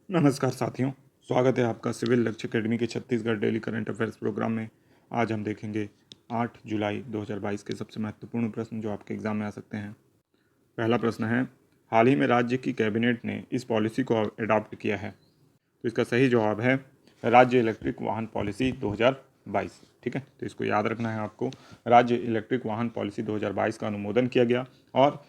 नमस्कार साथियों, स्वागत है आपका सिविल लक्ष्य एकेडमी के Chhattisgarh daily current affairs programme में। आज हम देखेंगे 8 जुलाई 2022 के सबसे महत्वपूर्ण प्रश्न जो आपके एग्जाम में आ सकते हैं। पहला प्रश्न है, हाल ही में राज्य की कैबिनेट ने इस पॉलिसी को अडॉप्ट किया है। तो इसका सही जवाब है राज्य इलेक्ट्रिक वाहन पॉलिसी 2022। ठीक है, तो इसको याद रखना है आपको। राज्य इलेक्ट्रिक वाहन पॉलिसी 2022 का अनुमोदन किया गया और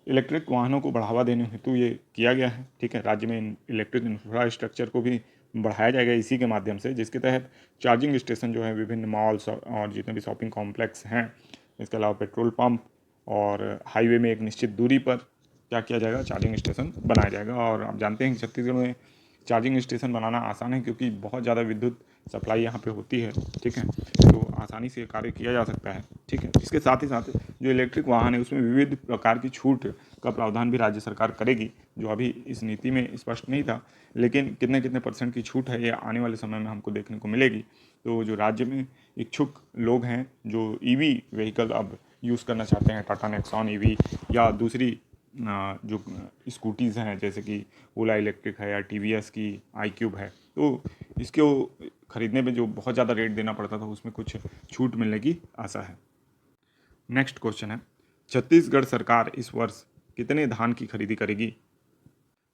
इलेक्ट्रिक वाहनों को बढ़ावा देने हेतु ये किया गया है। ठीक है, राज्य में इलेक्ट्रिक इंफ्रास्ट्रक्चर को भी बढ़ाया जाएगा इसी के माध्यम से, जिसके तहत चार्जिंग स्टेशन जो है विभिन्न मॉल्स और जितने भी शॉपिंग कॉम्प्लेक्स हैं, इसके अलावा पेट्रोल पंप और हाईवे में एक निश्चित दूरी पर क्या किया जाएगा, चार्जिंग स्टेशन बनाया जाएगा। और आप जानते हैं कि छत्तीसगढ़ में चार्जिंग स्टेशन बनाना आसान है क्योंकि बहुत ज़्यादा विद्युत सप्लाई यहाँ पे होती है। ठीक है, तो आसानी से कार्य किया जा सकता है। ठीक है, इसके साथ ही साथ जो इलेक्ट्रिक वाहन है उसमें विविध प्रकार की छूट का प्रावधान भी राज्य सरकार करेगी, जो अभी इस नीति में स्पष्ट नहीं था, लेकिन कितने कितने % की छूट है ये आने वाले समय में हमको देखने को मिलेगी। तो जो राज्य में इच्छुक लोग हैं जो ईवी व्हीकल अब यूज़ करना चाहते हैं, टाटा नेक्सॉन ईवी या दूसरी जो स्कूटीज़ हैं जैसे कि ओला इलेक्ट्रिक है या टीवीएस की iQube है, तो इसको ख़रीदने में जो बहुत ज़्यादा रेट देना पड़ता था उसमें कुछ छूट मिलने की आशा है। नेक्स्ट क्वेश्चन है, छत्तीसगढ़ सरकार इस वर्ष कितने धान की खरीदी करेगी?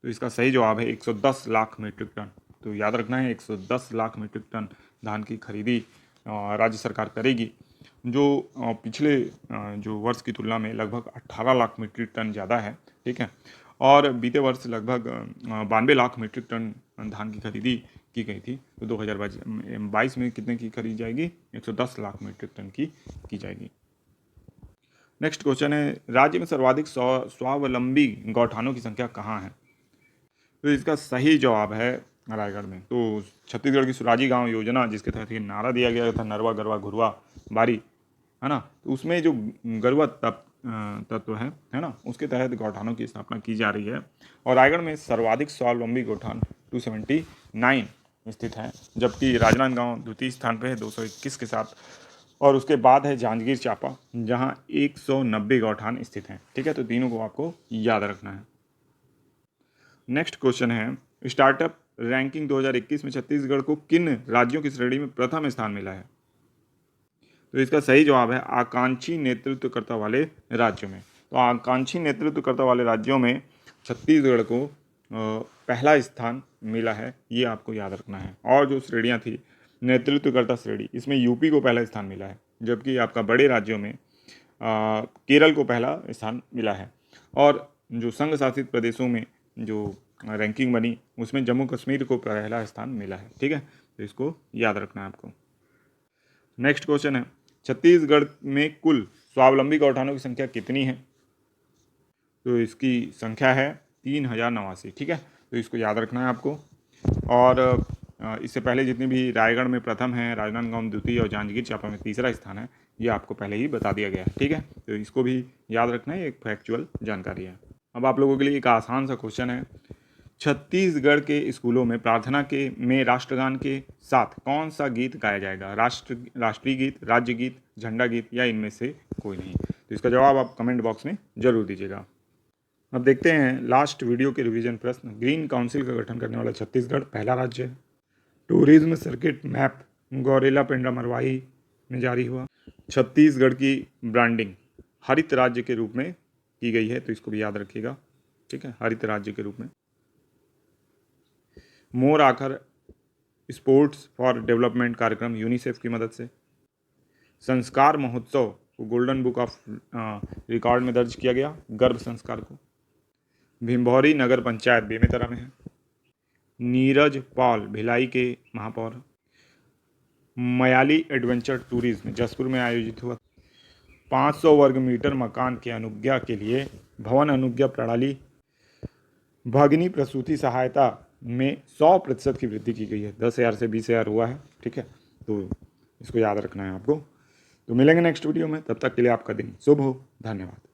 तो इसका सही जवाब है 110 लाख मीट्रिक टन। तो याद रखना है 110 लाख मीट्रिक टन धान की खरीदी राज्य सरकार करेगी, जो पिछले जो वर्ष की तुलना में लगभग 18 लाख मीट्रिक टन ज़्यादा है। ठीक है, और बीते वर्ष लगभग 92 लाख मीट्रिक टन धान की खरीदी की गई थी। तो 2022 में कितने की खरीदी जाएगी? 110 लाख मीट्रिक टन की जाएगी। नेक्स्ट क्वेश्चन है, राज्य में सर्वाधिक स्वावलंबी गौठानों की संख्या कहाँ है? तो इसका सही जवाब है रायगढ़ में। तो छत्तीसगढ़ की सुराजी गांव योजना, जिसके तहत ये नारा दिया गया था, नरवा गरवा घुरवा बारी, है ना, तो उसमें जो गरवा तत्व है ना, उसके तहत गौठानों की स्थापना की जा रही है। और रायगढ़ में सर्वाधिक स्वावलंबी गौठान 279 स्थित हैं, जबकि राजनांदगांव द्वितीय स्थान पे है 221 के साथ, और उसके बाद है जांजगीर चांपा जहां 190 गौठान स्थित हैं। ठीक है, तो तीनों को आपको याद रखना है। नेक्स्ट क्वेश्चन है, स्टार्टअप रैंकिंग 2021 में छत्तीसगढ़ को किन राज्यों की श्रेणी में प्रथम स्थान मिला है? तो इसका सही जवाब है आकांक्षी नेतृत्वकर्ता वाले राज्यों में। तो आकांक्षी नेतृत्वकर्ता वाले राज्यों में छत्तीसगढ़ को पहला स्थान मिला है, ये आपको याद रखना है। और जो श्रेणियाँ थी नेतृत्वकर्ता श्रेणी, इसमें यूपी को पहला स्थान मिला है, जबकि आपका बड़े राज्यों में केरल को पहला स्थान मिला है। और जो संघ शासित प्रदेशों में जो रैंकिंग बनी उसमें जम्मू कश्मीर को पहला स्थान मिला है। ठीक है, तो इसको याद रखना है आपको। नेक्स्ट क्वेश्चन है, छत्तीसगढ़ में कुल स्वावलंबी गौठानों की संख्या कितनी है? तो इसकी संख्या है 3089। ठीक है, तो इसको याद रखना है आपको। और इससे पहले जितने भी रायगढ़ में प्रथम है, राजनांदगांव द्वितीय और जांजगीर चांपा में तीसरा स्थान है, ये आपको पहले ही बता दिया गया है। ठीक है, तो इसको भी याद रखना है, एक फैक्चुअल जानकारी है। अब आप लोगों के लिए एक आसान सा क्वेश्चन है, छत्तीसगढ़ के स्कूलों में प्रार्थना के में राष्ट्रगान के साथ कौन सा गीत गाया जाएगा? राष्ट्रीय गीत, राज्य गीत, झंडा गीत या इनमें से कोई नहीं? तो इसका जवाब आप कमेंट बॉक्स में जरूर दीजिएगा। अब देखते हैं लास्ट वीडियो के रिवीजन प्रश्न। ग्रीन काउंसिल का गठन करने वाला छत्तीसगढ़ पहला राज्य है। Tourism circuit map Gaurela Pendra Marwahi में जारी हुआ। छत्तीसगढ़ की ब्रांडिंग हरित राज्य के रूप में की गई है, तो इसको भी याद रखिएगा। ठीक है, हरित राज्य के रूप में। मोर आखर स्पोर्ट्स फॉर डेवलपमेंट कार्यक्रम यूनिसेफ की मदद से। संस्कार महोत्सव को गोल्डन बुक ऑफ रिकॉर्ड में दर्ज किया गया, गर्भ संस्कार को। भिंभौरी नगर पंचायत बेमेतरा में है। नीरज पॉल भिलाई के महापौर। मयाली एडवेंचर टूरिज्म जसपुर में आयोजित हुआ। 500 वर्ग मीटर मकान के अनुज्ञा के लिए भवन अनुज्ञा प्रणाली। भगिनी प्रसूति सहायता में 100% की वृद्धि की गई है, 10,000 से 20,000 हुआ है। ठीक है, तो इसको याद रखना है आपको। तो मिलेंगे नेक्स्ट वीडियो में, तब तक के लिए आपका दिन शुभ हो। धन्यवाद।